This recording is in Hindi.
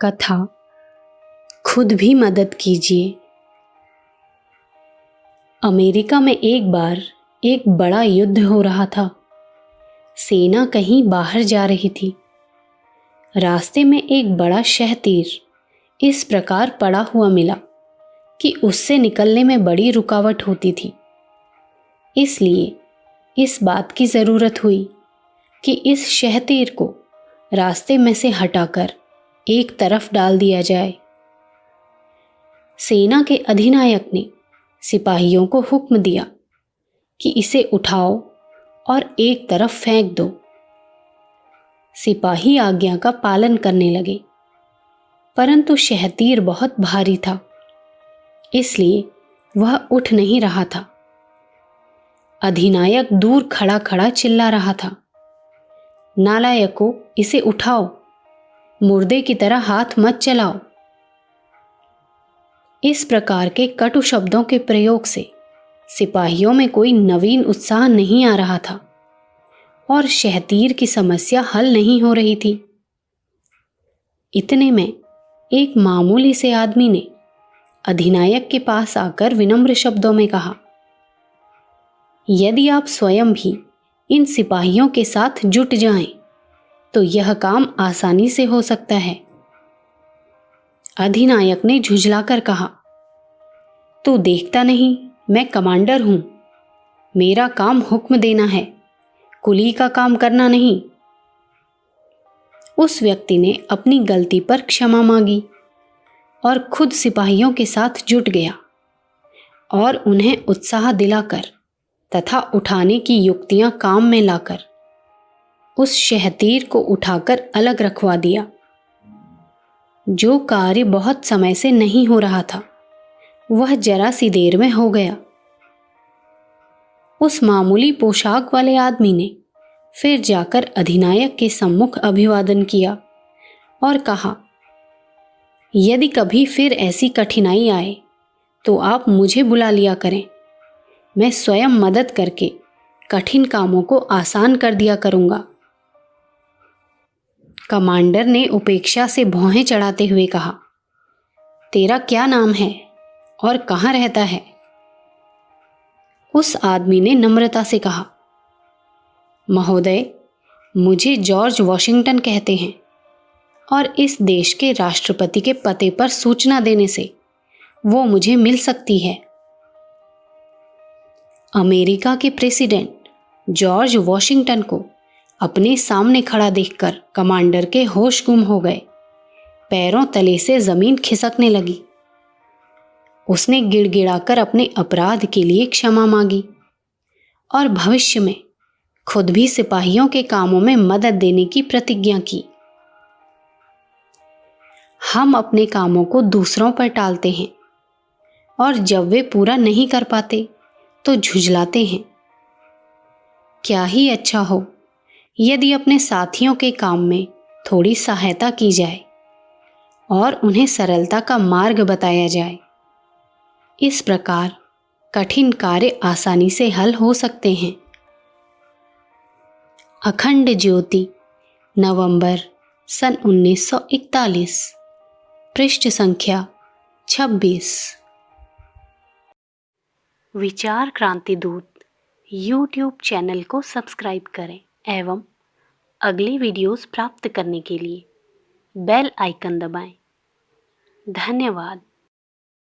कथा खुद भी मदद कीजिए। अमेरिका में एक बार एक बड़ा युद्ध हो रहा था। सेना कहीं बाहर जा रही थी। रास्ते में एक बड़ा शहतीर इस प्रकार पड़ा हुआ मिला कि उससे निकलने में बड़ी रुकावट होती थी। इसलिए इस बात की ज़रूरत हुई कि इस शहतीर को रास्ते में से हटाकर एक तरफ डाल दिया जाए। सेना के अधिनायक ने सिपाहियों को हुक्म दिया कि इसे उठाओ और एक तरफ फेंक दो। सिपाही आज्ञा का पालन करने लगे, परंतु शहतीर बहुत भारी था, इसलिए वह उठ नहीं रहा था। अधिनायक दूर खड़ा खड़ा चिल्ला रहा था, नालायकों, इसे उठाओ, मुर्दे की तरह हाथ मत चलाओ। इस प्रकार के कटु शब्दों के प्रयोग से सिपाहियों में कोई नवीन उत्साह नहीं आ रहा था और शहतीर की समस्या हल नहीं हो रही थी। इतने में एक मामूली से आदमी ने अधिनायक के पास आकर विनम्र शब्दों में कहा, यदि आप स्वयं भी इन सिपाहियों के साथ जुट जाएं, तो यह काम आसानी से हो सकता है। अधिनायक ने झुंझलाकर कहा, तू देखता नहीं मैं कमांडर हूं, मेरा काम हुक्म देना है, कुली का काम करना नहीं। उस व्यक्ति ने अपनी गलती पर क्षमा मांगी और खुद सिपाहियों के साथ जुट गया और उन्हें उत्साह दिलाकर तथा उठाने की युक्तियां काम में लाकर उस शहतीर को उठाकर अलग रखवा दिया। जो कार्य बहुत समय से नहीं हो रहा था, वह जरा सी देर में हो गया। उस मामूली पोशाक वाले आदमी ने फिर जाकर अधिनायक के सम्मुख अभिवादन किया और कहा, यदि कभी फिर ऐसी कठिनाई आए तो आप मुझे बुला लिया करें, मैं स्वयं मदद करके कठिन कामों को आसान कर दिया करूंगा। कमांडर ने उपेक्षा से भौहें चढ़ाते हुए कहा, तेरा क्या नाम है और कहाँ रहता है? उस आदमी ने नम्रता से कहा, महोदय, मुझे जॉर्ज वॉशिंगटन कहते हैं और इस देश के राष्ट्रपति के पते पर सूचना देने से वो मुझे मिल सकती है। अमेरिका के प्रेसिडेंट जॉर्ज वॉशिंगटन को अपने सामने खड़ा देखकर कमांडर के होश गुम हो गए। पैरों तले से जमीन खिसकने लगी। उसने गिड़गिड़ाकर अपने अपराध के लिए क्षमा मांगी और भविष्य में खुद भी सिपाहियों के कामों में मदद देने की प्रतिज्ञा की। हम अपने कामों को दूसरों पर टालते हैं और जब वे पूरा नहीं कर पाते तो झुंझलाते हैं। क्या ही अच्छा हो यदि अपने साथियों के काम में थोड़ी सहायता की जाए और उन्हें सरलता का मार्ग बताया जाए। इस प्रकार कठिन कार्य आसानी से हल हो सकते हैं। अखंड ज्योति, नवंबर सन 1941, पृष्ठ संख्या 26। विचार क्रांति दूत YouTube चैनल को सब्सक्राइब करें एवं अगले वीडियोस प्राप्त करने के लिए बेल आइकन दबाएं। धन्यवाद।